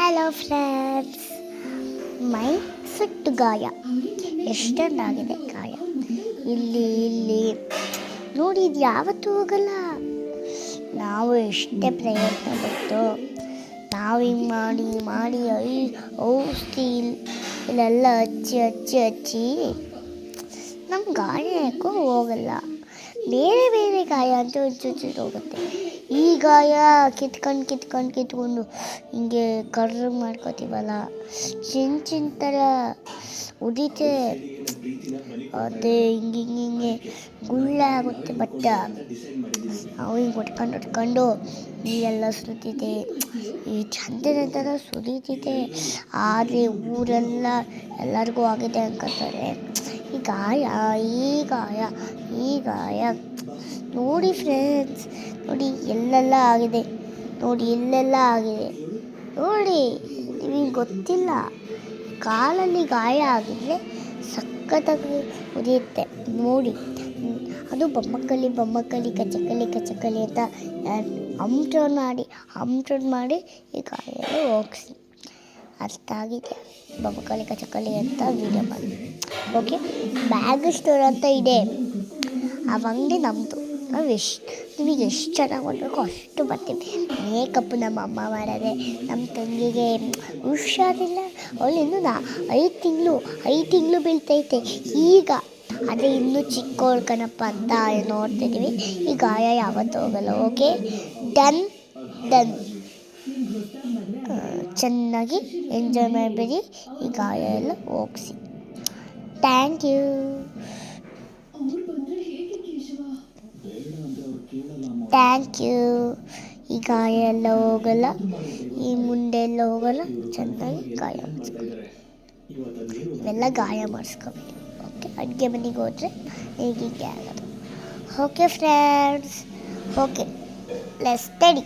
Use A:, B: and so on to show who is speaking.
A: Hello friends, ಮೈ ಸುಟ್ಟು ಗಾಯ ಎಷ್ಟೊಂದಾಗಿದೆ ಗಾಯ. ಇಲ್ಲಿ ನೋಡಿ, ಇದು ಯಾವತ್ತೂ ಹೋಗಲ್ಲ. ನಾವು ಎಷ್ಟೇ ಪ್ರಯತ್ನ ಪಟ್ಟು ನಾವು ಹಿಂಗೆ ಮಾಡಿ ಔಷಧಿ ಇಲ್ಲೆಲ್ಲ ಹಚ್ಚಿ ನಮ್ಮ ಗಾಯ ಯಾಕೋ ಹೋಗಲ್ಲ. ಬೇರೆ ಗಾಯ ಅಂತೂ ಚುಚ್ಚು ಹೋಗುತ್ತೆ. ಈ ಗಾಯ ಕಿತ್ಕೊಂಡು ಹಿಂಗೆ ಕರ್ರ ಮಾಡ್ಕೋತೀವಲ್ಲ, ಚಿನ್ನ ಥರ ಉದೀತೆ. ಅದೇ ಹಿಂಗೆ ಗುಳ್ಳೆ ಆಗುತ್ತೆ. ಬಟ್ ನಾವು ಹಿಂಗೆ ಹೊಡ್ಕೊಂಡು ನೀರೆಲ್ಲ ಸುರಿತಿದೆ, ಈ ಚಂದನ ಥರ ಸುರಿತಿದೆ. ಆದರೆ ಊರೆಲ್ಲ ಎಲ್ಲರಿಗೂ ಆಗಿದೆ ಅನ್ಕೋತಾರೆ. ಈ ಗಾಯ ನೋಡಿ ಫ್ರೆಂಡ್ಸ್, ನೋಡಿ ಎಲ್ಲೆಲ್ಲ ಆಗಿದೆ. ನೋಡಿ ನಿಮಗೆ ಗೊತ್ತಿಲ್ಲ. ಕಾಲಲ್ಲಿ ಗಾಯ ಆಗಿದ್ರೆ ಸಖತ್ತಾಗಿ ಉರಿಯುತ್ತೆ ನೋಡಿ. ಅದು ಬೊಮ್ಮಕ್ಕಳಿ ಕಚಕಳಿ ಅಂತ ಹಮ್ಟೋನ್ ಮಾಡಿ ಈ ಗಾಯ ಹೋಗಿಸಿ. ಅರ್ಥ ಆಗಿದೆ? ಬೊಮ್ಮಕ್ಕಳಿ ಕಚಕಳಿ ಅಂತ ವಿಡಿಯೋ ಮಾಡಿ. ಓಕೆ, ಬ್ಯಾಗ್ ಸ್ಟೋರ್ ಅಂತ ಇದೆ, ಆ ಅಂಗಡಿ ನಮ್ಮದು. ನಿಮಗೆ ಎಷ್ಟು ಚೆನ್ನಾಗಿ ಮಾಡಬೇಕು ಅಷ್ಟು ಬರ್ತೀವಿ. ಮೇಕಪ್ ನಮ್ಮ ಅಮ್ಮ ಮಾಡೋದೆ. ನಮ್ಮ ತಂಗಿಗೆ ಹುಷಾರಿಲ್ಲ, ಅವಳು ಇನ್ನೂ 5 ತಿಂಗಳು ಬೀಳ್ತೈತೆ ಈಗ. ಆದರೆ ಇನ್ನೂ ಚಿಕ್ಕವಳು ಕಣಪ್ಪ ಅಂತ ನೋಡ್ತಿದ್ದೀವಿ. ಈ ಗಾಯ ಯಾವತ್ತೂ ಹೋಗಲ್ಲ. Okay, done. ಚೆನ್ನಾಗಿ ಎಂಜಾಯ್ ಮಾಡಬೇಡಿ, ಈ ಗಾಯ ಎಲ್ಲ ಹೋಗಿಸಿ. Thank you. ಈ ಗಾಯ ಎಲ್ಲ ಹೋಗಲ್ಲ, ಈ ಮುಂದೆ ಎಲ್ಲ ಹೋಗಲ್ಲ. ಚೆನ್ನಾಗಿ ಗಾಯ ಮಾಡಿಸ್ಕೊಳ್ಳಿ. ಇವೆಲ್ಲ ಗಾಯ ಮಾಡಿಸ್ಕೊಬೇಕು. ಓಕೆ, ಅಡುಗೆ ಮನೆಗೆ ಹೋದರೆ ಹೀಗೆ ಆಗೋದು. Okay friends, okay let's study.